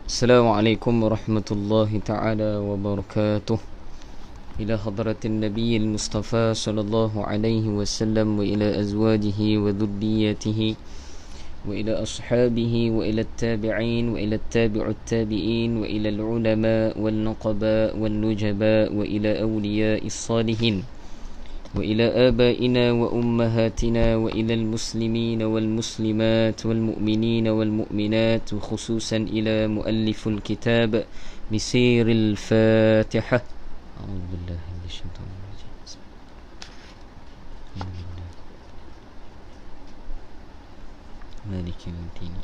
Assalamualaikum warahmatullahi ta'ala wabarakatuh. Ila hadratin Nabiyyil Mustafa sallallahu alaihi wasallam wa ila azwajihi wa dhurriyyatihi wa ila ashabihi wa ila at-tabi'in wa ila at-tabi'ut tabi'in wa ila al-ulama wal nuqaba wal nujaba wa ila awliya'is salihin وإلى آبائنا وأمهاتنا وإلى المسلمين والمسلمات والمؤمنين والمؤمنات وخصوصا إلى مؤلف الكتاب بسير الفاتحة. أعوذ بالله من الشيطان الرجيم. مالك يوم الدين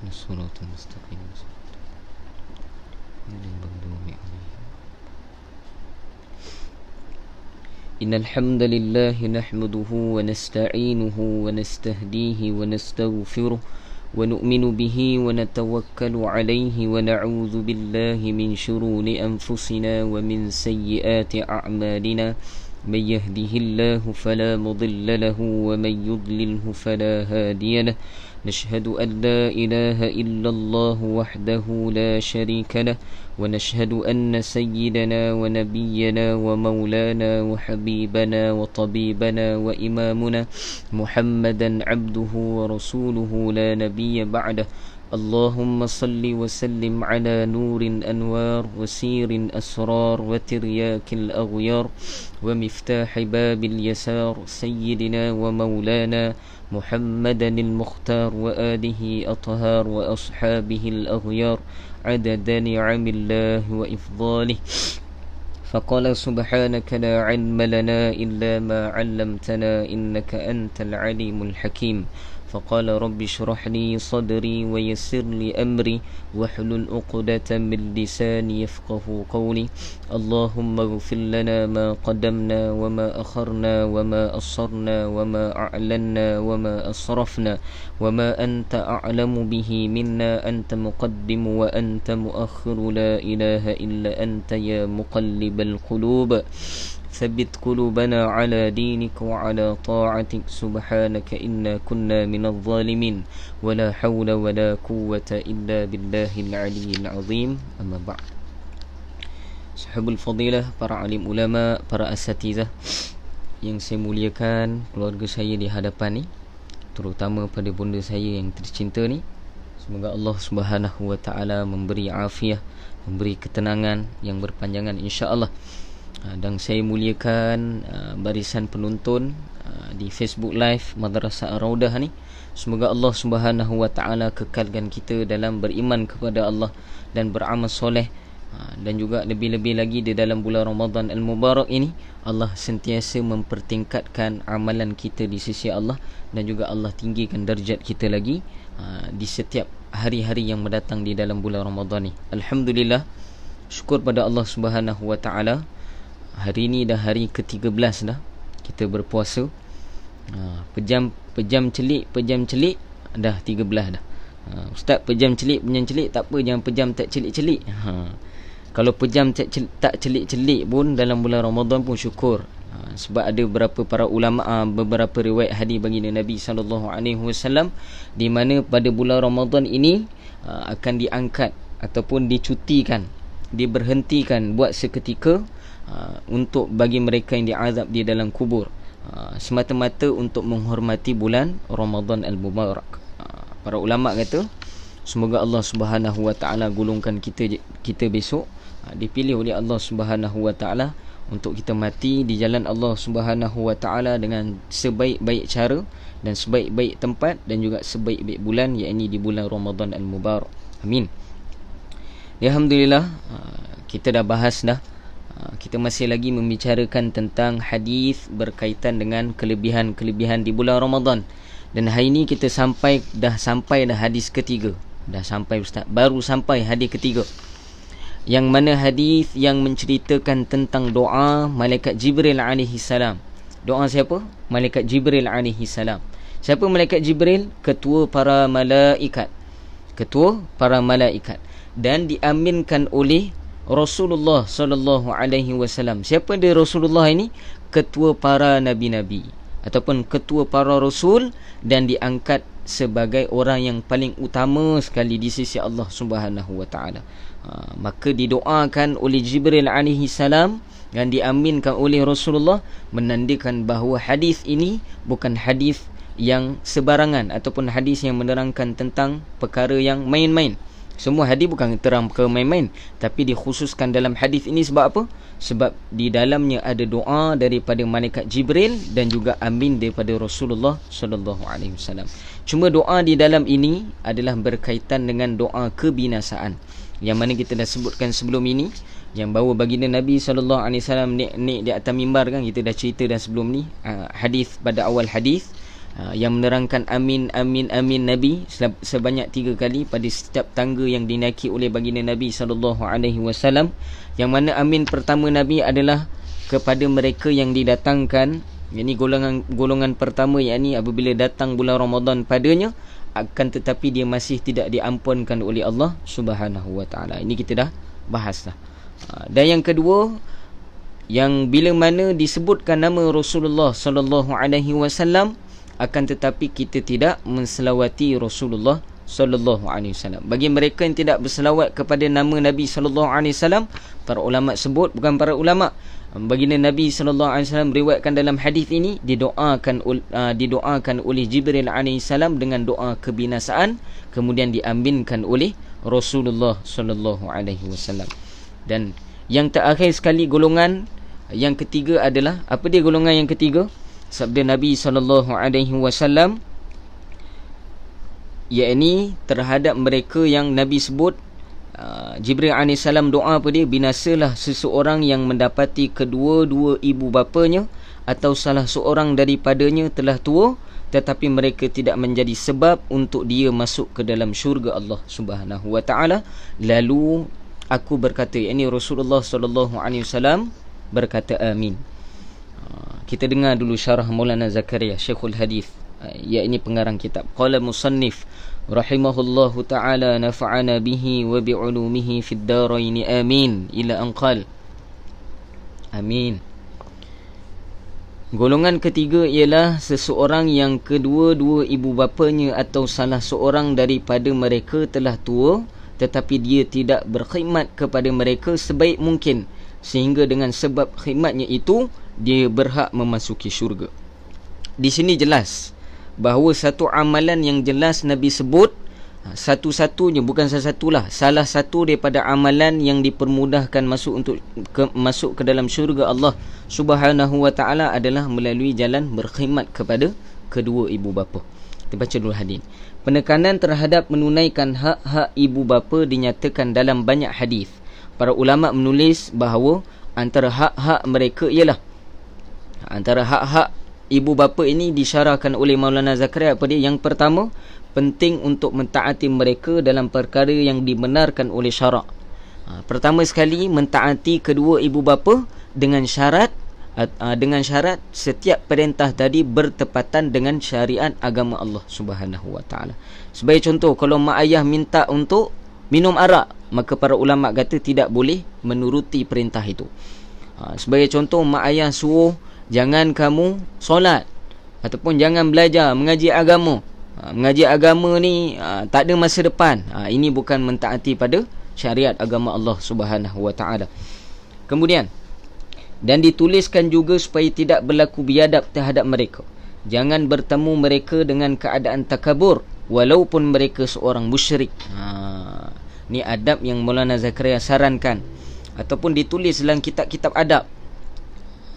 الصراط المستقيم إن الحمد لله نحمده ونستعينه ونستهديه ونستغفره ونؤمن به ونتوكل عليه ونعوذ بالله من شرور أنفسنا ومن سيئات أعمالنا من يهده الله فلا مضل له ومن يضلله فلا هادي له نشهد أن لا إله إلا الله وحده لا شريك له ونشهد أن سيدنا ونبينا ومولانا وحبيبنا وطبيبنا وإمامنا محمدا عبده ورسوله لا نبي بعده. اللهم صل وسلم على نور أنوار وسير أسرار وترياك الأغيار ومفتاح باب اليسار سيدنا ومولانا محمدا المختار وآله أطهار وأصحابه الأغيار عدد نعم الله وإفضاله. فقال سبحانك لا علم لنا إلا ما علمتنا إنك أنت العليم الحكيم. فقال رب اشرح لي صدري ويسر لي أمري واحلل عقدة من لساني يفقه قولي. اللهم اغفر لنا ما قدمنا وما أخرنا وما أسررنا وما أعلنا وما أسرفنا وما أنت أعلم به منا أنت مقدم وأنت مؤخر لا إله إلا أنت يا مقلب القلوب ثبت قلوبنا على دينك وعلى طاعتك سبحانك إنا كنا من الظالمين ولا حول ولا قوة إلا بالله العلي العظيم. أما بعد. Sahabul Fadilah, para alim ulama, para asatizah yang saya muliakan, keluarga saya di hadapan ni, terutama pada bunda saya yang tercinta ni, semoga Allah Subhanahu wa taala memberi afiah, memberi ketenangan yang berpanjangan insya-Allah. Dan saya muliakan barisan penonton di Facebook Live Madrasah Ar-Raudah ni. Semoga Allah Subhanahu wa taala kekalkan kita dalam beriman kepada Allah dan beramal soleh, dan juga lebih-lebih lagi di dalam bulan Ramadan Al-Mubarak ini Allah sentiasa mempertingkatkan amalan kita di sisi Allah, dan juga Allah tinggikan darjat kita lagi di setiap hari-hari yang mendatang di dalam bulan Ramadan ni. Alhamdulillah, syukur pada Allah Subhanahu wa taala. Hari ni dah hari ke-13 dah kita berpuasa. Pejam celik dah 13 dah. Ustaz, pejam celik tak apa, jangan pejam tak celik-celik. Kalau pejam tak celik-celik pun dalam bulan Ramadan pun syukur. Sebab ada beberapa para ulama, beberapa riwayat hadis baginda Nabi sallallahu alaihi wasallam di mana pada bulan Ramadan ini akan diangkat ataupun dicutikan, diberhentikan buat seketika untuk bagi mereka yang diazab di dalam kubur, semata-mata untuk menghormati bulan Ramadan Al-Mubarak. Para ulama kata semoga Allah Subhanahu wa taala golongkan kita besok dipilih oleh Allah Subhanahu wa taala untuk kita mati di jalan Allah Subhanahu wa taala dengan sebaik-baik cara dan sebaik-baik tempat dan juga sebaik-baik bulan, iaitu di bulan Ramadan Al-Mubarak. Amin. Alhamdulillah, kita dah bahas dah. Kita masih lagi membicarakan tentang hadis berkaitan dengan kelebihan-kelebihan di bulan Ramadan. Dan hari ini kita dah sampai hadis ketiga. Dah sampai Ustaz, baru sampai hadis ketiga, yang mana hadis yang menceritakan tentang doa malaikat Jibril alaihi salam. Doa siapa? Malaikat Jibril alaihi salam. Siapa malaikat Jibril? Ketua para malaikat. Dan diaminkan oleh Rasulullah sallallahu alaihi wasallam. Siapa dia Rasulullah ini? Ketua para nabi-nabi ataupun ketua para rasul, dan diangkat sebagai orang yang paling utama sekali di sisi Allah Subhanahu wa taala. Maka didoakan oleh Jibril alaihi salam dan diaminkan oleh Rasulullah, menandakan bahawa hadis ini bukan hadis yang sebarangan ataupun hadis yang menerangkan tentang perkara yang main-main. Semua hadis bukan terang ke main-main, tapi dikhususkan dalam hadis ini sebab apa? Sebab di dalamnya ada doa daripada malaikat Jibril dan juga amin daripada Rasulullah sallallahu alaihi wasallam. Cuma doa di dalam ini adalah berkaitan dengan doa kebinasaan, yang mana kita dah sebutkan sebelum ini, yang bahawa baginda Nabi sallallahu alaihi wasallam naik di atas mimbar kan, kita dah cerita dah sebelum ni, hadis pada awal hadis, yang menerangkan amin amin amin Nabi sebanyak 3 kali pada setiap tangga yang dinaiki oleh baginda Nabi sallallahu alaihi wasallam. Yang mana amin pertama Nabi adalah kepada mereka yang didatangkan, yakni golongan pertama, yakni apabila datang bulan Ramadan padanya, akan tetapi dia masih tidak diampunkan oleh Allah Subhanahu wa taala. Ini kita dah bahas dah. Dan yang kedua, yang bila mana disebutkan nama Rasulullah sallallahu alaihi wasallam, akan tetapi kita tidak menselawati Rasulullah sallallahu alaihi wasallam. Bagi mereka yang tidak berselawat kepada nama Nabi sallallahu alaihi wasallam, para ulama sebut, bukan para ulama, baginda Nabi sallallahu alaihi wasallam riwayatkan dalam hadis ini didoakan oleh Jibril alaihi salam dengan doa kebinasaan, kemudian diaminkan oleh Rasulullah sallallahu alaihi wasallam. Dan yang terakhir sekali, golongan yang ketiga adalah, apa dia golongan yang ketiga? Sabda Nabi sallallahu alaihi wasallam, yakni terhadap mereka yang Nabi sebut, Jibril AS doa apa dia? Binasalah seseorang yang mendapati kedua-dua ibu bapanya atau salah seorang daripadanya telah tua, tetapi mereka tidak menjadi sebab untuk dia masuk ke dalam syurga Allah Subhanahu wa taala. Lalu aku berkata, yakni Rasulullah sallallahu alaihi wasallam berkata amin. Kita dengar dulu syarah Maulana Zakaria Syekhul Hadis, yakni pengarang kitab. Qala musannif rahimahullahu ta'ala nafa'ana bihi wa bi'ulumihi fid daraini amin, ila an qala. Amin. Golongan ketiga ialah seseorang yang kedua-dua ibu bapanya atau salah seorang daripada mereka telah tua, tetapi dia tidak berkhidmat kepada mereka sebaik mungkin, sehingga dengan sebab khidmatnya itu dia berhak memasuki syurga. Di sini jelas bahawa satu amalan yang jelas Nabi sebut, satu-satunya, bukan satu-satulah, salah satu daripada amalan yang dipermudahkan masuk ke dalam syurga Allah Subhanahu wa taala adalah melalui jalan berkhidmat kepada kedua ibu bapa. Kita baca dulu hadis. Penekanan terhadap menunaikan hak-hak ibu bapa dinyatakan dalam banyak hadis. Para ulama menulis bahawa antara hak-hak mereka ialah, antara hak-hak ibu bapa ini disyarahkan oleh Maulana Zakaria apa dia? Yang pertama, penting untuk mentaati mereka dalam perkara yang dibenarkan oleh syarak. Pertama sekali, mentaati kedua ibu bapa dengan syarat setiap perintah tadi bertepatan dengan syariat agama Allah Subhanahu wa taala. Sebagai contoh, kalau mak ayah minta untuk minum arak, maka para ulama kata tidak boleh menuruti perintah itu. Sebagai contoh, mak ayah suruh jangan kamu solat ataupun jangan belajar mengaji agama. Mengaji agama ni tak ada masa depan. Ini bukan mentaati pada syariat agama Allah Subhanahu wa taala. Kemudian, dan dituliskan juga supaya tidak berlaku biadab terhadap mereka. Jangan bertemu mereka dengan keadaan takabur walaupun mereka seorang musyrik. Ni adab yang Maulana Zakaria sarankan ataupun ditulis dalam kitab-kitab adab.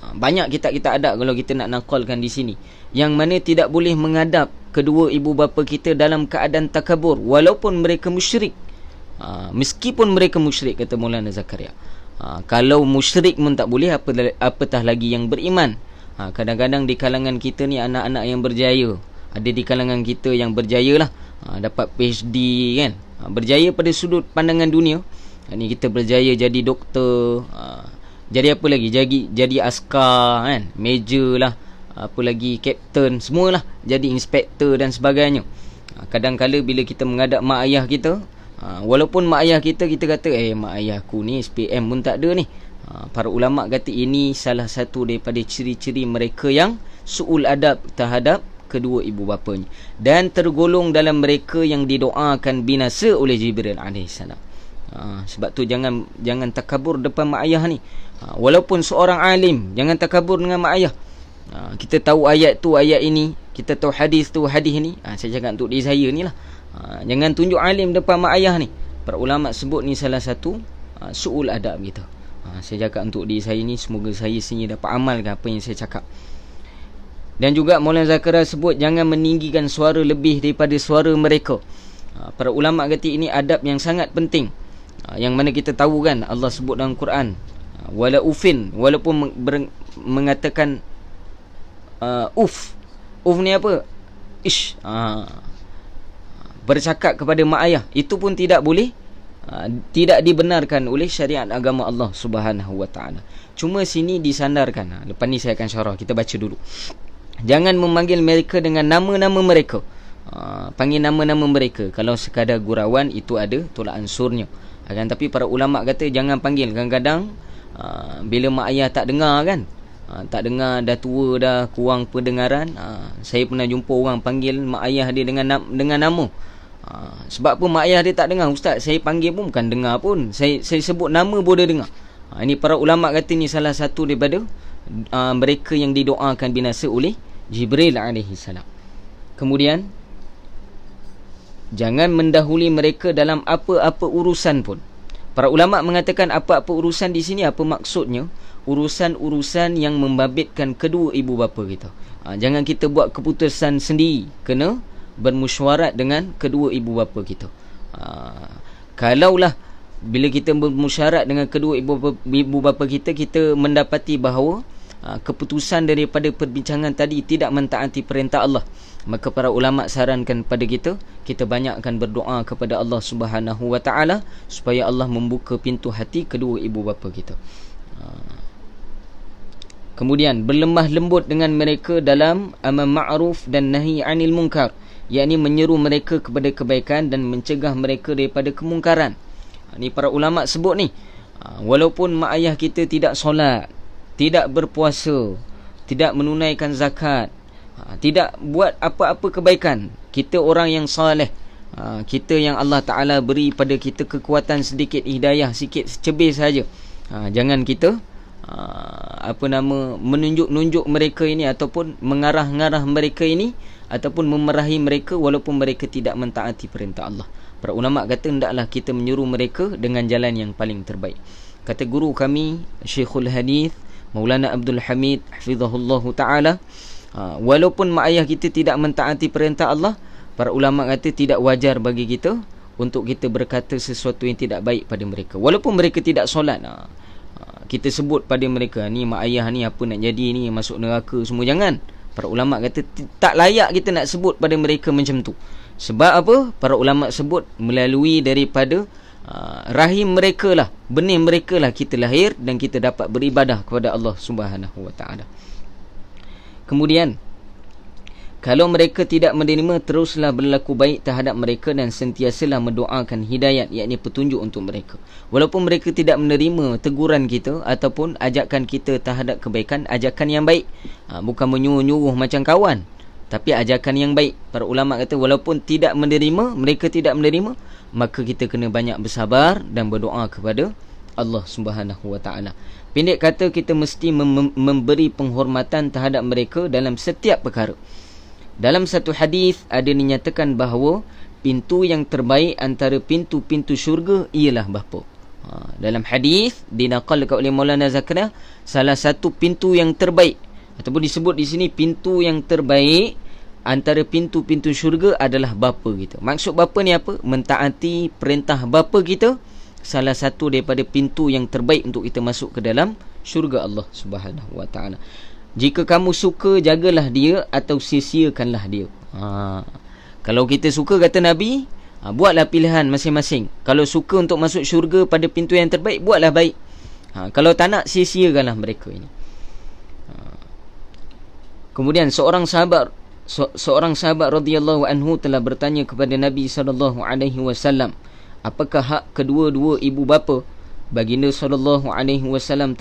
Banyak kitab-kitab adab kalau kita nak nakalkan di sini, yang mana tidak boleh mengadap kedua ibu bapa kita dalam keadaan takabur walaupun mereka musyrik. Meskipun mereka musyrik, kata Maulana Zakaria. Kalau musyrik pun tak boleh, apatah lagi yang beriman. Kadang-kadang di kalangan kita ni anak-anak yang berjaya, ada di kalangan kita yang berjaya lah, dapat PhD kan, berjaya pada sudut pandangan dunia. Ni kita berjaya jadi doktor, jadi apa lagi, jadi askar kan, major lah, apa lagi, kapten, semualah, jadi inspektor dan sebagainya. Kadang-kala bila kita menghadap mak ayah kita, walaupun mak ayah kita kata mak ayahku ni SPM pun tak ada ni, para ulama kata ini salah satu daripada ciri-ciri mereka yang su'ul adab terhadap kedua ibu bapanya, dan tergolong dalam mereka yang didoakan binasa oleh Jibril alaihissalam. Sebab tu jangan takabur depan mak ayah ni. Walaupun seorang alim, jangan takabur dengan mak ayah. Kita tahu ayat tu ayat ini, kita tahu hadis tu hadis ni. Saya cakap untuk diri saya ni lah. Jangan tunjuk alim depan mak ayah ni. Para ulama sebut ni salah satu su'ul adab kita. Saya cakap untuk diri saya ni, semoga saya sini dapat amalkan apa yang saya cakap. Dan juga Maulana Zakaria sebut jangan meninggikan suara lebih daripada suara mereka. Para ulama kata ini adab yang sangat penting, yang mana kita tahu kan Allah sebut dalam Quran, wala ufin, walaupun mengatakan uf ni apa, ish, bercakap kepada mak ayah, itu pun tidak boleh, tidak dibenarkan oleh syariat agama Allah Subhanahu wa taala. Cuma sini disandarkan. Lepas ni saya akan syarah, kita baca dulu. Jangan memanggil mereka dengan nama-nama mereka. Panggil nama-nama mereka. Kalau sekadar gurauan itu ada tolak ansurnya. Tapi para ulama kata jangan panggil. Kadang-kadang bila mak ayah tak dengar kan, tak dengar, dah tua dah, kurang pendengaran. Saya pernah jumpa orang panggil mak ayah dia dengan nama. Sebab apa mak ayah dia tak dengar? Ustaz, saya panggil pun bukan dengar pun, saya sebut nama pun dia dengar. Ini para ulama kata ni salah satu daripada mereka yang didoakan binasa oleh Jibril alaihissalam. Kemudian jangan mendahului mereka dalam apa-apa urusan pun. Para ulama mengatakan apa-apa urusan di sini apa maksudnya? Urusan-urusan yang membabitkan kedua ibu bapa kita. Jangan kita buat keputusan sendiri, kena bermusyawarat dengan kedua ibu bapa kita. Kalaulah bila kita bermusyawarat dengan kedua ibu bapa kita, kita mendapati bahawa keputusan daripada perbincangan tadi tidak mentaati perintah Allah, maka para ulama sarankan pada kita banyakkan berdoa kepada Allah Subhanahu wa taala supaya Allah membuka pintu hati kedua ibu bapa kita. Kemudian berlemah lembut dengan mereka dalam amar ma'ruf dan nahi 'anil munkar, yakni menyeru mereka kepada kebaikan dan mencegah mereka daripada kemungkaran. Ini para ulama sebut ni, walaupun mak ayah kita tidak solat, tidak berpuasa, tidak menunaikan zakat, tidak buat apa-apa kebaikan, kita orang yang soleh, kita yang Allah Ta'ala beri pada kita kekuatan sedikit, hidayah sikit, secebis saja, jangan kita menunjuk-nunjuk mereka ini ataupun mengarah-ngarah mereka ini ataupun memerahi mereka walaupun mereka tidak mentaati perintah Allah. Para ulama kata hendaklah kita menyuruh mereka dengan jalan yang paling terbaik. Kata guru kami Syekhul Hadith Maulana Abdul Hamid hafizahullah taala, walaupun mak ayah kita tidak mentaati perintah Allah, para ulama kata tidak wajar bagi kita untuk kita berkata sesuatu yang tidak baik pada mereka walaupun mereka tidak solat. Kita sebut pada mereka, ni mak ayah ni apa nak jadi ni, masuk neraka semua, jangan. Para ulama kata tak layak kita nak sebut pada mereka macam tu. Sebab apa? Para ulama sebut melalui daripada rahim mereka lah, benih mereka lah kita lahir dan kita dapat beribadah kepada Allah Subhanahu wa taala. Kemudian kalau mereka tidak menerima, teruslah berlaku baik terhadap mereka dan sentiasalah mendoakan hidayat, yakni petunjuk untuk mereka. Walaupun mereka tidak menerima teguran kita ataupun ajakan kita terhadap kebaikan, ajakan yang baik, bukan menyuruh-nyuruh macam kawan, tapi ajakan yang baik. Para ulama kata walaupun tidak menerima, mereka tidak menerima, maka kita kena banyak bersabar dan berdoa kepada Allah Subhanahu wa taala. Pendek kata, kita mesti memberi penghormatan terhadap mereka dalam setiap perkara. Dalam satu hadis ada dinyatakan bahawa pintu yang terbaik antara pintu-pintu syurga ialah bapa. Dalam hadis dinaqalkan oleh Maulana Zakaria, salah satu pintu yang terbaik ataupun disebut di sini pintu yang terbaik antara pintu-pintu syurga adalah bapa kita. Maksud bapa ni apa? Mentaati perintah bapa kita salah satu daripada pintu yang terbaik untuk kita masuk ke dalam syurga Allah Subhanahu wa taala. Jika kamu suka, jagalah dia atau sia-siakanlah dia. Kalau kita suka, kata Nabi, buatlah pilihan masing-masing. Kalau suka untuk masuk syurga pada pintu yang terbaik, buatlah baik. Kalau tak nak, sia-siakanlah mereka ini. Kemudian seorang sahabat radhiyallahu anhu telah bertanya kepada Nabi SAW, apakah hak kedua-dua ibu bapa? Baginda SAW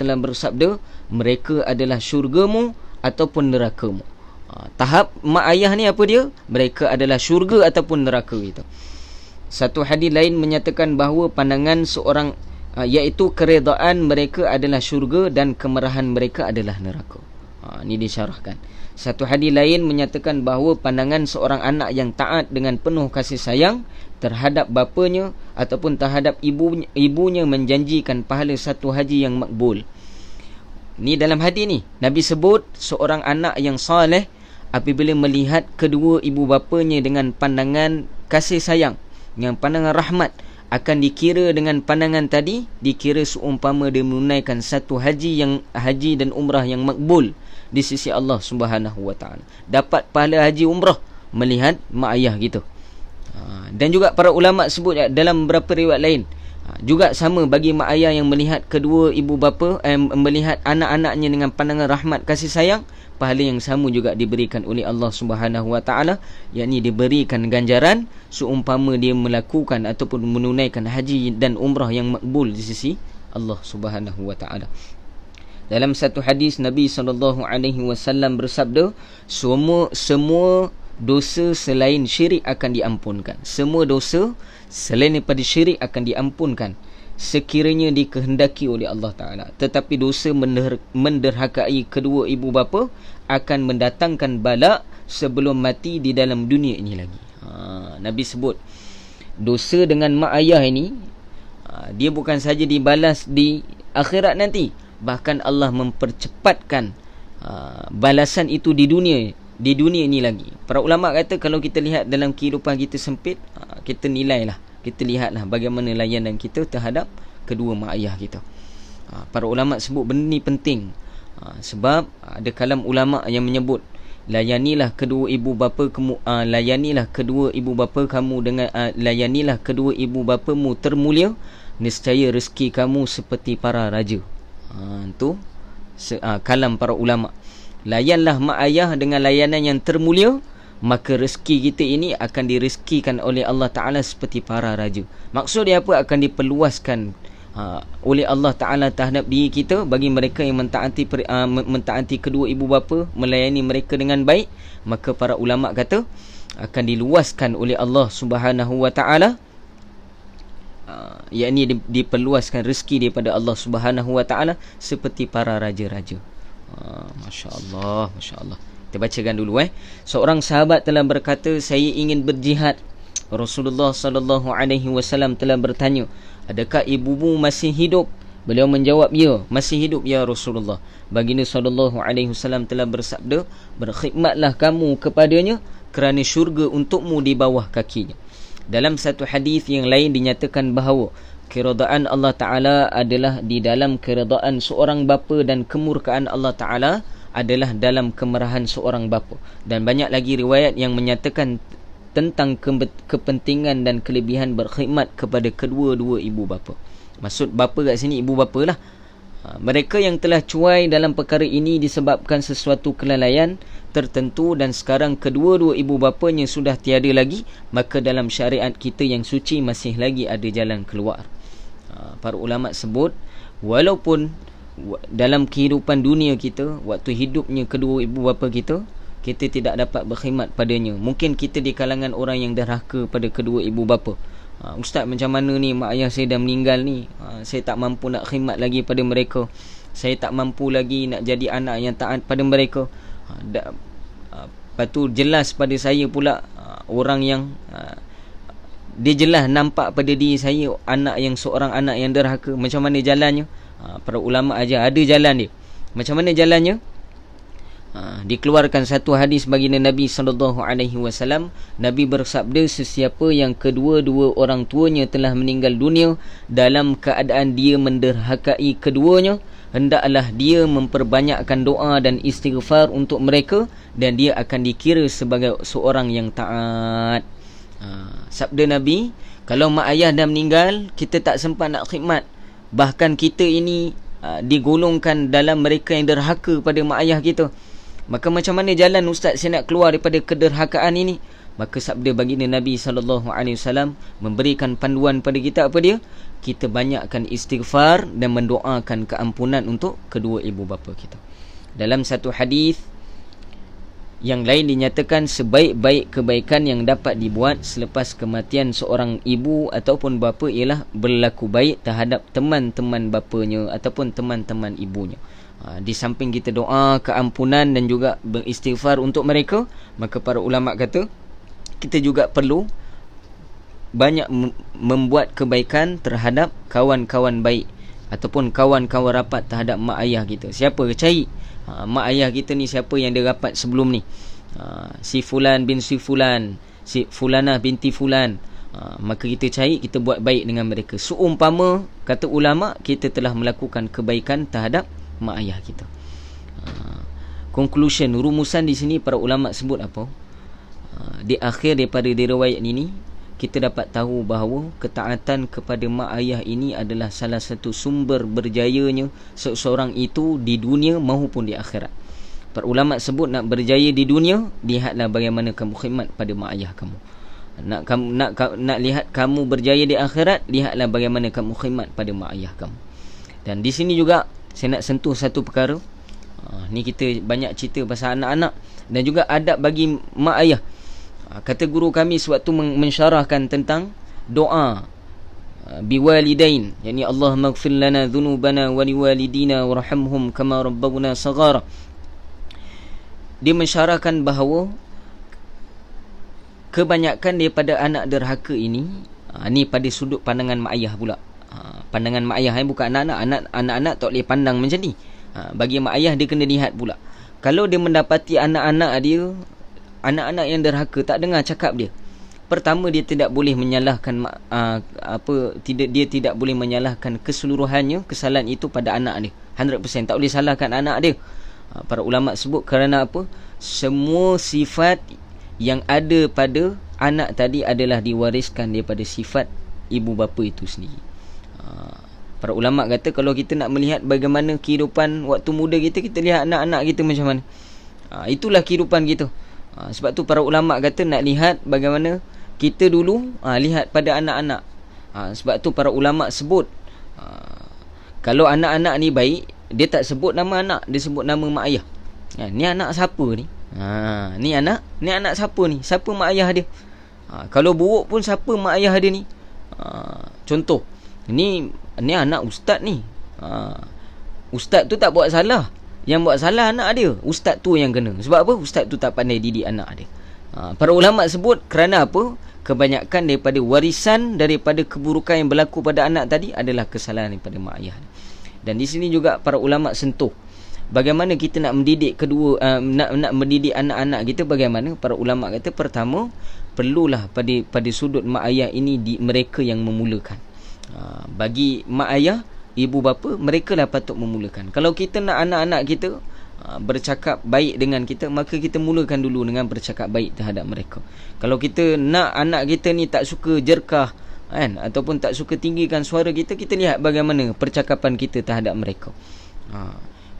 telah bersabda, mereka adalah syurgamu ataupun nerakamu. Tahap mak ayah ni apa dia? Mereka adalah syurga ataupun neraka gitu. Satu hadis lain menyatakan bahawa pandangan seorang iaitu keredaan mereka adalah syurga dan kemarahan mereka adalah neraka. Ini disyarahkan. Satu hadis lain menyatakan bahawa pandangan seorang anak yang taat dengan penuh kasih sayang terhadap bapanya ataupun terhadap ibunya menjanjikan pahala satu haji yang makbul. Ni dalam hadis ni Nabi sebut seorang anak yang soleh apabila melihat kedua ibu bapanya dengan pandangan kasih sayang, dengan pandangan rahmat, akan dikira dengan pandangan tadi, dikira seumpama dia menunaikan satu haji dan umrah yang makbul di sisi Allah Subhanahu wa taala. Dapat pahala haji umrah melihat mak ayah gitu. Dan juga para ulama sebut dalam beberapa riwayat lain juga sama bagi mak ayah yang melihat kedua ibu bapa, melihat anak-anaknya dengan pandangan rahmat kasih sayang, pahala yang sama juga diberikan oleh Allah Subhanahu wa taala, yakni diberikan ganjaran seumpama dia melakukan ataupun menunaikan haji dan umrah yang makbul di sisi Allah Subhanahu wa taala. Dalam satu hadis Nabi SAW bersabda, semua dosa selain syirik akan diampunkan. Semua dosa selain daripada syirik akan diampunkan sekiranya dikehendaki oleh Allah Ta'ala. Tetapi dosa menderhakai kedua ibu bapa akan mendatangkan bala sebelum mati di dalam dunia ini lagi. Nabi sebut dosa dengan mak ayah ini, dia bukan saja dibalas di akhirat nanti, bahkan Allah mempercepatkan balasan itu di dunia ini lagi. Para ulama kata kalau kita lihat dalam kehidupan kita sempit, kita lihatlah bagaimana layanan kita terhadap kedua mak ayah kita. Para ulama sebut benda ni penting, sebab ada kalam ulama yang menyebut layanilah kedua ibu bapa kamu, layanilah kedua ibu bapamu termulia, nescaya rezeki kamu seperti para raja. Itu kalam para ulama. Layanlah mak ayah dengan layanan yang termulia, maka rezeki kita ini akan direzekikan oleh Allah Ta'ala seperti para raja. Maksud dia apa? Akan diperluaskan oleh Allah Ta'ala terhadap diri kita bagi mereka yang mentaati kedua ibu bapa, melayani mereka dengan baik. Maka para ulama kata akan diluaskan oleh Allah Subhanahu wa Ta'ala, yakni diperluaskan rezeki daripada Allah Subhanahu wa Ta'ala seperti para raja-raja. Masya Allah. Kita bacakan dulu. Seorang sahabat telah berkata, saya ingin berjihad. Rasulullah SAW telah bertanya, adakah ibumu masih hidup? Beliau menjawab, ya, masih hidup ya Rasulullah. Baginda SAW telah bersabda, berkhidmatlah kamu kepadanya kerana syurga untukmu di bawah kakinya. Dalam satu hadis yang lain dinyatakan bahawa keredaan Allah Ta'ala adalah di dalam keredaan seorang bapa dan kemurkaan Allah Ta'ala adalah dalam kemarahan seorang bapa. Dan banyak lagi riwayat yang menyatakan tentang kepentingan dan kelebihan berkhidmat kepada kedua-dua ibu bapa. Maksud bapa kat sini ibu bapa lah. Mereka yang telah cuai dalam perkara ini disebabkan sesuatu kelalaian tertentu dan sekarang kedua-dua ibu bapanya sudah tiada lagi, maka dalam syariat kita yang suci masih lagi ada jalan keluar. Para ulama sebut walaupun dalam kehidupan dunia kita, waktu hidupnya kedua ibu bapa kita, kita tidak dapat berkhidmat padanya. Mungkin kita di kalangan orang yang derhaka pada kedua ibu bapa. Ustaz, macam mana ni, mak ayah saya dah meninggal ni, saya tak mampu nak khidmat lagi pada mereka, saya tak mampu lagi nak jadi anak yang taat pada mereka. Lepas tu jelas pada saya pula orang yang dia jelas nampak pada diri saya seorang anak yang derhaka. Macam mana jalannya? Para ulama ajar ada jalan dia. Macam mana jalannya? Dikeluarkan satu hadis baginda Nabi SAW. Nabi bersabda, sesiapa yang kedua-dua orang tuanya telah meninggal dunia dalam keadaan dia menderhakai keduanya, hendaklah dia memperbanyakkan doa dan istighfar untuk mereka, dan dia akan dikira sebagai seorang yang taat. Sabda Nabi, kalau mak ayah dah meninggal, kita tak sempat nak khidmat, bahkan kita ini digolongkan dalam mereka yang derhaka pada mak ayah kita, maka macam mana jalan ustaz saya nak keluar daripada kederhakaan ini? Maka sabda baginda Nabi SAW memberikan panduan pada kita, apa dia? Kita banyakkan istighfar dan mendoakan keampunan untuk kedua ibu bapa kita. Dalam satu hadis Yang lain dinyatakan sebaik-baik kebaikan yang dapat dibuat selepas kematian seorang ibu ataupun bapa ialah berlaku baik terhadap teman-teman bapanya ataupun teman-teman ibunya. Di samping kita doa keampunan dan juga beristighfar untuk mereka, maka para ulama kata kita juga perlu banyak membuat kebaikan terhadap kawan-kawan baik ataupun kawan-kawan rapat terhadap mak ayah kita. Siapa? Cari mak ayah kita ni siapa yang dia rapat sebelum ni. Si Fulan bin si Fulan, si Fulanah binti Fulan. Maka kita cari, kita buat baik dengan mereka. Seumpama, kata ulama, kita telah melakukan kebaikan terhadap mak ayah kita. Conclusion, rumusan di sini para ulama sebut apa? Di akhir daripada riwayat ini, kita dapat tahu bahawa ketaatan kepada mak ayah ini adalah salah satu sumber berjayanya seseorang itu di dunia maupun di akhirat. Para ulama sebut nak berjaya di dunia, lihatlah bagaimana kamu khidmat pada mak ayah kamu. Nak lihat kamu berjaya di akhirat, lihatlah bagaimana kamu khidmat pada mak ayah kamu. Dan di sini juga saya nak sentuh satu perkara. Ni kita banyak cerita pasal anak-anak dan juga adab bagi mak ayah. Kata guru kami sewaktu mensyarahkan tentang doa biwalidain, yakni Allahumma ighfir lana dhunubana wa liwalidina warhamhum kama rabbawna saghara. Dia mensyarahkan bahawa kebanyakan daripada anak derhaka ini, ni pada sudut pandangan mak ayah pula. Pandangan mak ayah, bukan anak-anak. Anak-anak tak boleh pandang macam ni. Bagi mak ayah, dia kena lihat pula. Kalau dia mendapati anak-anak dia, anak-anak yang derhaka, tak dengar cakap dia, pertama dia tidak boleh menyalahkan dia tidak boleh menyalahkan keseluruhannya kesalahan itu pada anak dia 100%. Tak boleh salahkan anak dia. Para ulama sebut kerana apa? Semua sifat yang ada pada anak tadi adalah diwariskan daripada sifat ibu bapa itu sendiri. Para ulama kata kalau kita nak melihat bagaimana kehidupan waktu muda kita, kita lihat anak-anak kita macam mana. Itulah kehidupan kita. Sebab tu para ulama kata nak lihat bagaimana kita dulu, lihat pada anak-anak. Sebab tu para ulama sebut kalau anak-anak ni baik, dia tak sebut nama anak, dia sebut nama mak ayah. Ni anak siapa ni? Ni anak siapa ni? Siapa mak ayah dia? Kalau buruk pun siapa mak ayah dia ni? Contoh, ni anak ustaz ni. Ustaz tu tak buat salah, yang buat salah anak dia. Ustaz tu yang kena. Sebab apa? Ustaz tu tak pandai didik anak dia. Para ulama sebut kerana apa? Kebanyakan daripada warisan daripada keburukan yang berlaku pada anak tadi adalah kesalahan daripada mak ayah. Dan di sini juga para ulama sentuh bagaimana kita nak mendidik nak mendidik anak-anak kita. Bagaimana? Para ulama kata pertama, perlulah pada sudut mak ayah ini mereka yang memulakan. Bagi mak ayah, ibu bapa, mereka lah patut memulakan. Kalau kita nak anak-anak kita bercakap baik dengan kita, maka kita mulakan dulu dengan bercakap baik terhadap mereka. Kalau kita nak anak kita ni tak suka jerkah kan, ataupun tak suka tinggikan suara kita, kita lihat bagaimana percakapan kita terhadap mereka.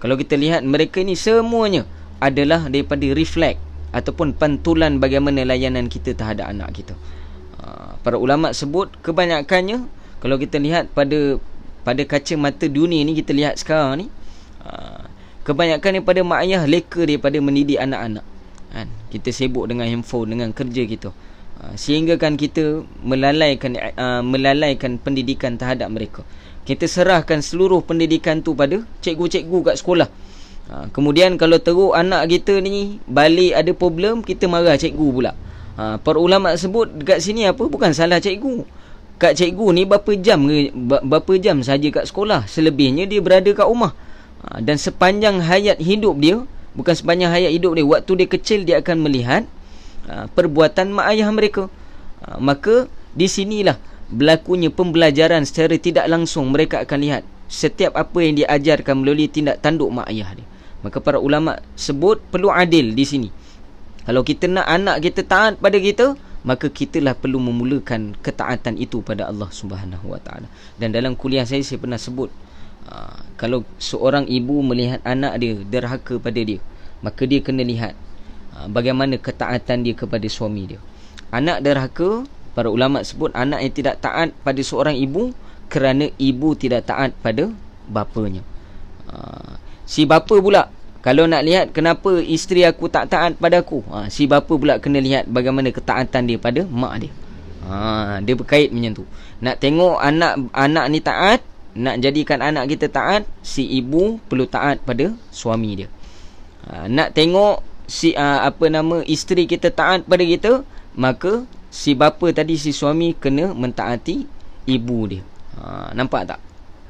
Kalau kita lihat mereka ni semuanya adalah daripada refleks ataupun pantulan bagaimana layanan kita terhadap anak kita. Para ulama sebut kebanyakannya, kalau kita lihat pada kaca mata dunia ni, kita lihat sekarang ni, kebanyakan daripada mak ayah leka daripada mendidik anak-anak kan. Kita sibuk dengan handphone, dengan kerja kita, sehingga kan kita melalaikan pendidikan terhadap mereka. Kita serahkan seluruh pendidikan tu pada cikgu-cikgu kat sekolah. Kemudian kalau teruk anak kita ni balik ada problem, kita marah cikgu pula. Para ulama sebut dekat sini apa? Bukan salah cikgu. Kak cikgu ni berapa jam saja kat sekolah, selebihnya dia berada kat rumah. Dan sepanjang hayat hidup dia, bukan sepanjang hayat hidup dia, waktu dia kecil dia akan melihat perbuatan mak ayah mereka. Maka di sinilah berlakunya pembelajaran secara tidak langsung. Mereka akan lihat setiap apa yang diajarkan melalui tindak tanduk mak ayah dia. Maka para ulama sebut perlu adil di sini. Kalau kita nak anak kita taat pada kita, maka kitalah perlu memulakan ketaatan itu pada Allah Subhanahu Wa Taala. Dan dalam kuliah saya pernah sebut, kalau seorang ibu melihat anak dia derhaka pada dia, maka dia kena lihat bagaimana ketaatan dia kepada suami dia. Anak derhaka, para ulama sebut anak yang tidak taat pada seorang ibu kerana ibu tidak taat pada bapanya. Si bapa pula Kalau nak lihat kenapa isteri aku tak taat pada aku, si bapa pula kena lihat bagaimana ketaatan dia pada mak dia. Dia berkait macam tu. Nak tengok anak ni taat, nak jadikan anak kita taat, si ibu perlu taat pada suami dia. Nak tengok si isteri kita taat pada kita, maka si bapa tadi, si suami kena mentaati ibu dia. Nampak tak?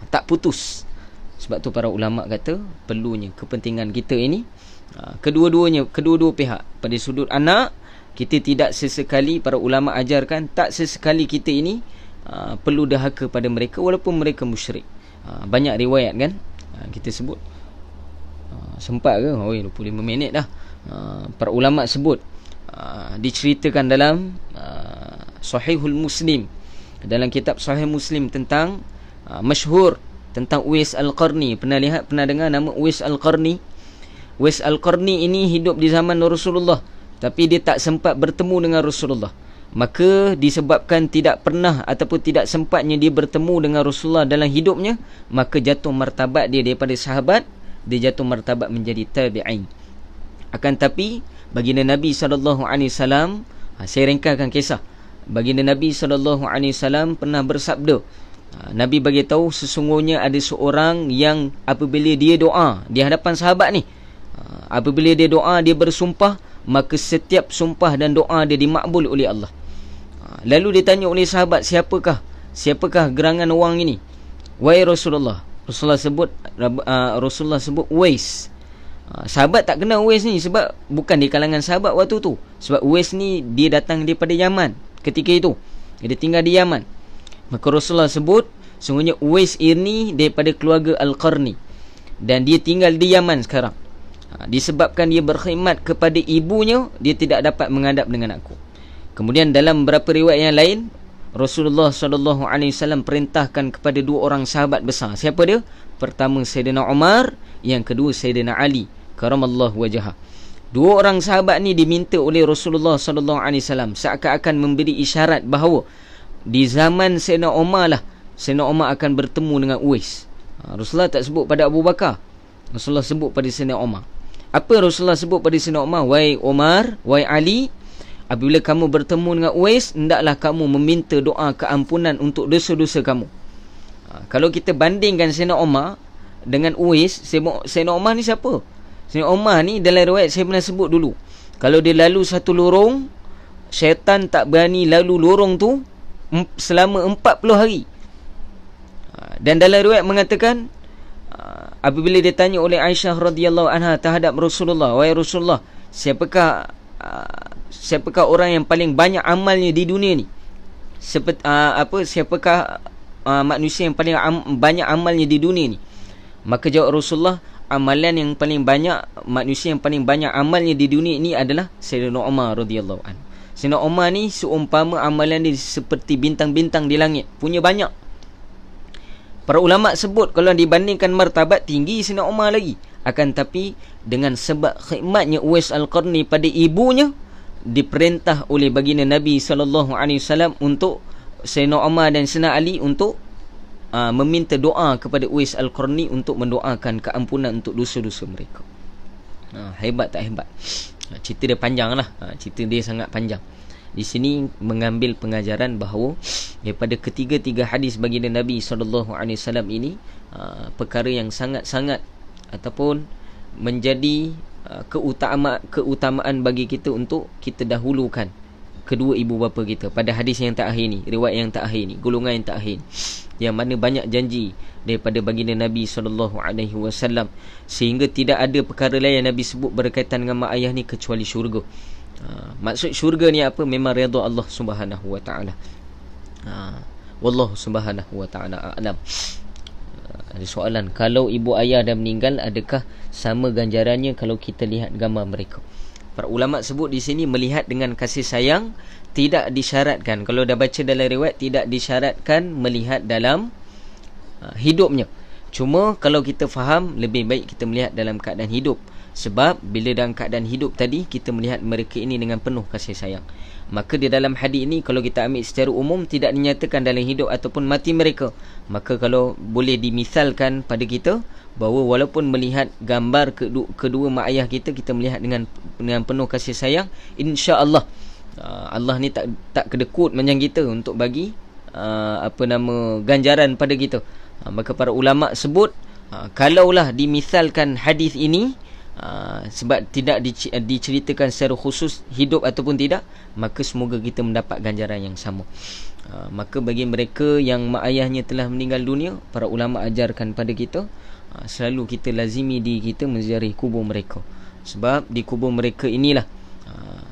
Tak putus. Sebab tu para ulama kata perlunya kepentingan kita ini, kedua-dua pihak. Pada sudut anak, kita tidak sesekali, para ulama ajarkan, tak sesekali kita ini perlu dahaka pada mereka walaupun mereka musyrik. Banyak riwayat kan, kita sebut sempat ke? 25 minit dah. Para ulama sebut, diceritakan dalam Sahihul Muslim, dalam kitab Sahih Muslim tentang masyhur tentang Uwais Al-Qarni. Pernah dengar nama Uwais Al-Qarni? Uwais Al-Qarni ini hidup di zaman Rasulullah, tapi dia tak sempat bertemu dengan Rasulullah. Maka disebabkan tidak pernah ataupun tidak sempatnya dia bertemu dengan Rasulullah dalam hidupnya, maka jatuh martabat dia daripada sahabat, dia jatuh martabat menjadi tabi'in. Akan tapi baginda Nabi SAW, saya ringkaskan kisah. Baginda Nabi SAW pernah bersabda, Nabi bagi tahu sesungguhnya ada seorang yang apabila dia doa di hadapan sahabat ni, apabila dia doa, dia bersumpah, maka setiap sumpah dan doa dia dimakbul oleh Allah. Lalu dia tanya oleh sahabat, siapakah gerangan orang ini? Wahai Rasulullah. Rasulullah sebut Uwais. Sahabat tak kenal Uwais ni sebab bukan di kalangan sahabat waktu tu. Sebab Uwais ni dia datang daripada Yaman ketika itu. Dia tinggal di Yaman. Maka Rasulullah sebut, sungguhnya Uwais ini daripada keluarga Al-Qarni, dan dia tinggal di Yaman sekarang. Disebabkan dia berkhidmat kepada ibunya, dia tidak dapat menghadap dengan aku. Kemudian dalam beberapa riwayat yang lain, Rasulullah SAW perintahkan kepada dua orang sahabat besar. Siapa dia? Pertama Sayyidina Umar, yang kedua Sayyidina Ali karamallahu wajhah. Dua orang sahabat ni diminta oleh Rasulullah SAW seakan-akan memberi isyarat bahawa di zaman Sayyidina Umar lah, Sayyidina Umar akan bertemu dengan Uwais. Rasulullah tak sebut pada Abu Bakar, Rasulullah sebut pada Sayyidina Umar. Apa Rasulullah sebut pada Sayyidina Umar? Wahai Umar, wahai Ali, apabila kamu bertemu dengan Uwais, hendaklah kamu meminta doa keampunan untuk dosa-dosa kamu. Kalau kita bandingkan Sayyidina Umar dengan Uwais, Sayyidina Umar ni siapa? Sayyidina Umar ni dalam riwayat saya pernah sebut dulu, kalau dia lalu satu lorong, syaitan tak berani lalu lorong tu selama 40 hari. Dan dalam riwayat mengatakan, apabila dia tanya oleh Aisyah radhiyallahu anha terhadap Rasulullah, wahai Rasulullah, siapakah orang yang paling banyak amalnya di dunia ni? Siapakah manusia yang paling banyak amalnya di dunia ni? Maka jawab Rasulullah, amalan yang paling banyak, manusia yang paling banyak amalnya di dunia ini adalah Sayyidina Umar radhiyallahu anhu. Sayyidina Umar ni seumpama amalan dia seperti bintang-bintang di langit, punya banyak. Para ulama sebut kalau dibandingkan martabat, tinggi Sayyidina Umar lagi. Akan tapi dengan sebab khidmatnya Uwais Al-Qarni pada ibunya, diperintah oleh baginda Nabi SAW untuk Sayyidina Umar dan Sayyidina Ali untuk meminta doa kepada Uwais Al-Qarni untuk mendoakan keampunan untuk dosa-dosa mereka. Hebat tak hebat? Cerita dia panjang lah. Cerita dia sangat panjang. Di sini mengambil pengajaran bahawa daripada ketiga-tiga hadis baginda Nabi SAW ini, perkara yang sangat-sangat ataupun menjadi keutamaan bagi kita untuk kita dahulukan kedua ibu bapa kita pada hadis yang terakhir ni, riwayat yang terakhir ni, golongan yang terakhir ni, yang mana banyak janji daripada baginda Nabi SAW, sehingga tidak ada perkara lain yang Nabi sebut berkaitan dengan mak ayah ni kecuali syurga. Maksud syurga ni apa? Memang redha Allah Subhanahu wa taala. Wallahu Subhanahu wa taala a'lam. Ada soalan, kalau ibu ayah dah meninggal, adakah sama ganjarannya kalau kita lihat gambar mereka? Para ulama sebut di sini melihat dengan kasih sayang tidak disyaratkan. Kalau dah baca dalam riwayat, tidak disyaratkan melihat dalam hidupnya. Cuma kalau kita faham, lebih baik kita melihat dalam keadaan hidup. Sebab bila dalam keadaan hidup tadi, kita melihat mereka ini dengan penuh kasih sayang. Maka di dalam hadis ini, kalau kita ambil secara umum, tidak dinyatakan dalam hidup ataupun mati mereka. Maka kalau boleh dimisalkan pada kita, bahawa walaupun melihat gambar kedua mak ayah kita, kita melihat dengan penuh kasih sayang, insya-Allah Allah ni tak kedekut macam kita untuk bagi ganjaran pada kita. Maka para ulama sebut, kalaulah dimisalkan hadis ini, sebab tidak diceritakan secara khusus hidup ataupun tidak, maka semoga kita mendapat ganjaran yang sama. Maka bagi mereka yang mak ayahnya telah meninggal dunia, para ulama ajarkan pada kita, selalu kita lazimi diri kita menziarahi kubur mereka. Sebab di kubur mereka inilah,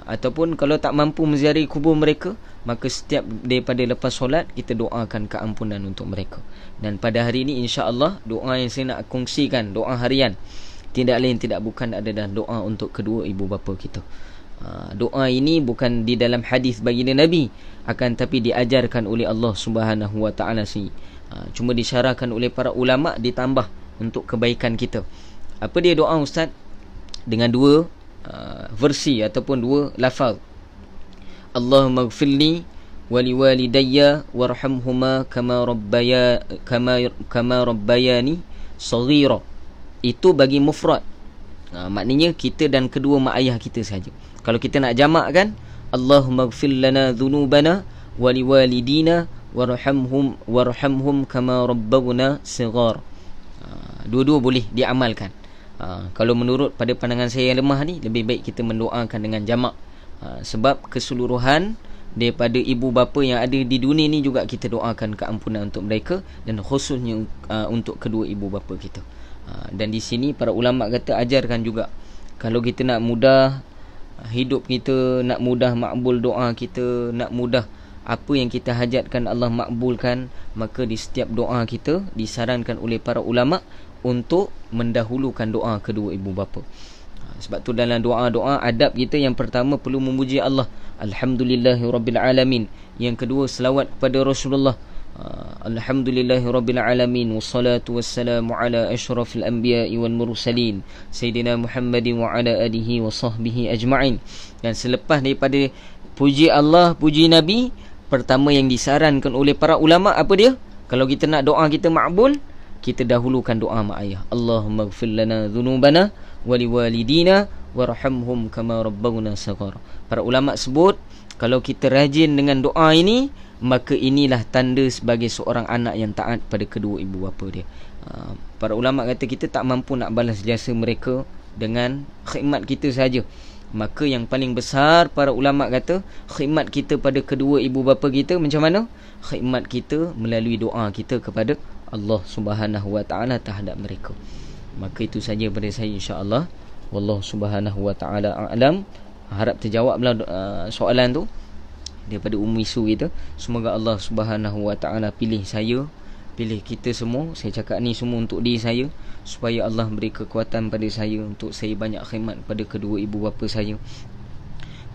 ataupun kalau tak mampu menziarahi kubur mereka, maka setiap daripada lepas solat, kita doakan keampunan untuk mereka. Dan pada hari ini insya-Allah, doa yang saya nak kongsikan, doa harian, tidak lain tidak bukan adalah doa untuk kedua ibu bapa kita. Doa ini bukan di dalam hadis baginda Nabi, akan tapi diajarkan oleh Allah Subhanahu Wa Taala sendiri. Cuma disyarahkan oleh para ulama, ditambah untuk kebaikan kita. Apa dia doa ustaz? Dengan dua versi ataupun dua lafaz. Allahumma ighfirli wa liwalidayya warhamhuma kama rabbayani saghira. Itu bagi mufrad. Maknanya kita dan kedua mak ayah kita saja. Kalau kita nak jamak kan, Allahumma ighfir lana dhunubana wa liwalidina warhamhum kama rabbawna sighar. Dua-dua boleh diamalkan. Kalau menurut pada pandangan saya yang lemah ni, lebih baik kita mendoakan dengan jamak. Sebab keseluruhan daripada ibu bapa yang ada di dunia ni juga kita doakan keampunan untuk mereka, dan khususnya untuk kedua ibu bapa kita. Dan di sini para ulama kata, ajarkan juga, kalau kita nak mudah hidup kita, nak mudah makbul doa kita, nak mudah apa yang kita hajatkan Allah makbulkan, maka di setiap doa kita disarankan oleh para ulama untuk mendahulukan doa kedua ibu bapa. Sebab tu dalam doa-doa, adab kita yang pertama perlu memuji Allah, alhamdulillahirabbil alamin. Yang kedua, selawat kepada Rasulullah, alhamdulillahirabbil alamin, wassalatu wassalamu ala asyrafil anbiya'i wal mursalin sayyidina Muhammadin wa ala alihi wa sahbihi ajma'in. Dan selepas daripada puji Allah, puji Nabi, pertama yang disarankan oleh para ulama apa dia? Kalau kita nak doa kita makbul, kita dahulukan doa mak ayah. Allahumma ighfir lana dhunubana wa liwalidina warhamhum kama rabbawna saghara. Para ulama sebut, kalau kita rajin dengan doa ini, maka inilah tanda sebagai seorang anak yang taat pada kedua ibu bapa dia. Para ulama kata kita tak mampu nak balas jasa mereka dengan khidmat kita saja. Maka yang paling besar, para ulama kata, khidmat kita pada kedua ibu bapa kita macam mana? Khidmat kita melalui doa kita kepada Allah Subhanahu Wa Taala terhadap mereka. Maka itu saja daripada saya, insya-Allah. Wallahu Subhanahu Wa Taala a'lam. Harap terjawablah soalan tu daripada isu kita. Semoga Allah Subhanahu Wa Taala pilih saya, pilih kita semua. Saya cakap ni semua untuk diri saya, supaya Allah beri kekuatan pada saya untuk saya banyak khidmat pada kedua ibu bapa saya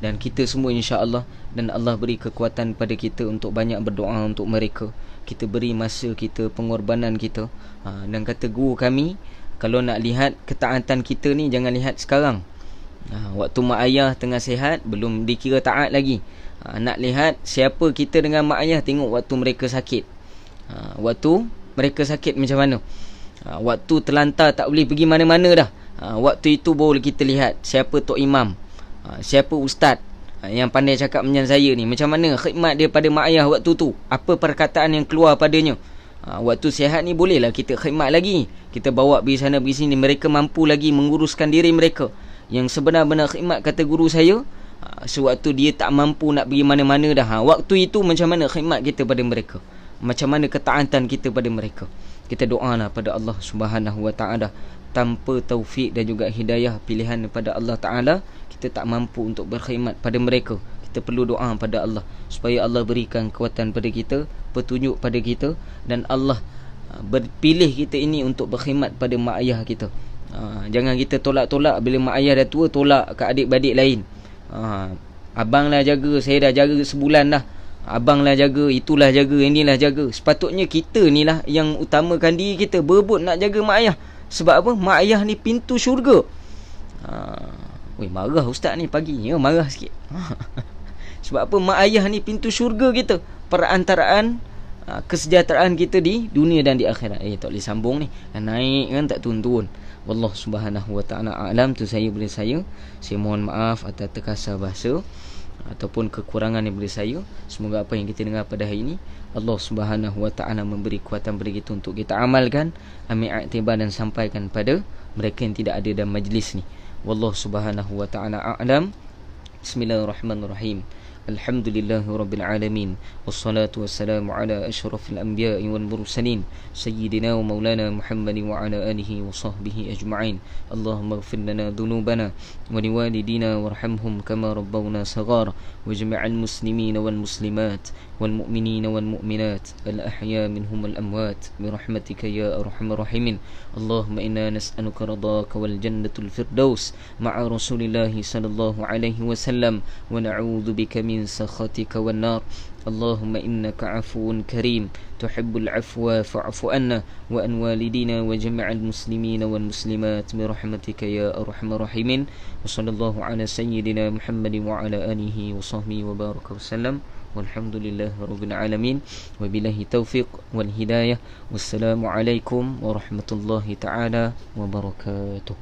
dan kita semua, insya-Allah. Dan Allah beri kekuatan pada kita untuk banyak berdoa untuk mereka. Kita beri masa kita, pengorbanan kita. Dan kata guru kami, kalau nak lihat ketaatan kita ni, jangan lihat sekarang. Waktu mak ayah tengah sihat, belum dikira taat lagi. Nak lihat siapa kita dengan mak ayah, tengok waktu mereka sakit. Waktu mereka sakit macam mana. Waktu terlantar tak boleh pergi mana-mana dah, waktu itu baru kita lihat siapa tok imam, siapa ustaz yang pandai cakap macam saya ni, macam mana khidmat dia pada mak ayah waktu tu, apa perkataan yang keluar padanya. Waktu sihat ni bolehlah kita khidmat lagi, kita bawa pergi sana pergi sini, mereka mampu lagi menguruskan diri mereka. Yang sebenar-benar khidmat, kata guru saya, sewaktu dia tak mampu nak pergi mana-mana dah, waktu itu macam mana khidmat kita pada mereka, macam mana ketaatan kita pada mereka. Kita doalah pada Allah Subhanahu Wa Taala. Tanpa taufik dan juga hidayah pilihan daripada Allah Ta'ala, kita tak mampu untuk berkhidmat pada mereka. Kita perlu doa pada Allah supaya Allah berikan kekuatan pada kita, petunjuk pada kita, dan Allah berpilih kita ini untuk berkhidmat pada mak ayah kita. Jangan kita tolak-tolak bila mak ayah dah tua, tolak ke adik-beradik lain. Abang lah jaga, saya dah jaga sebulan dah, abang lah jaga, itulah jaga, inilah jaga. Sepatutnya kita ni lah yang utamakan diri kita, berebut nak jaga mak ayah. Sebab apa? Mak ayah ni pintu syurga. Weh, marah ustaz ni pagi ni, marah sikit. Sebab apa? Mak ayah ni pintu syurga kita, perantaraan kesejahteraan kita di dunia dan di akhirat. Tak boleh sambung ni, naik kan tak turun-turun. Wallahu subhanahu wa ta'ala a'lam. Tu saya mohon maaf atas terkasar bahasa ataupun kekurangan yang boleh saya. Semoga apa yang kita dengar pada hari ini Allah Subhanahu wa ta'ala memberi kekuatan bagi kita untuk kita amalkan, ambil iktibar dan sampaikan pada mereka yang tidak ada dalam majlis ni. Wallahu Subhanahu wa ta'ala a'lam. Bismillahirrahmanirrahim. Alhamdulillahi Rabbil Alamin. Wassalatu wassalamu ala ashrafil anbiya'i wal mursalin Sayyidina wa maulana Muhammadin wa ala alihi wa sahbihi ajma'in. Allahumma ighfir lana dhunubana wa liwalidina warhamhum kama rabbawna saghara wa jami'al muslimina wal muslimat wal mu'minina wal mu'minat al ahya minhum wal amwat birahmatika ya arhamar rahimin. Allahumma inna nas'aluka ridhaka wal jannatul firdaus ma'a rasulillahi sallallahu alaihi wasallam wa na'udzu bika min sakhatika wan nar. اللهم إنك عفو كريم تحب العفو فاعف عنا وعن والدينا وجميع المسلمين والمسلمات برحمتك يا أرحم الراحمين. وصلى الله على سيدنا محمد وعلى آله وصحبه وبارك وسلم والحمد لله رب العالمين وبالله التوفيق والهداية والسلام عليكم ورحمة الله تعالى وبركاته.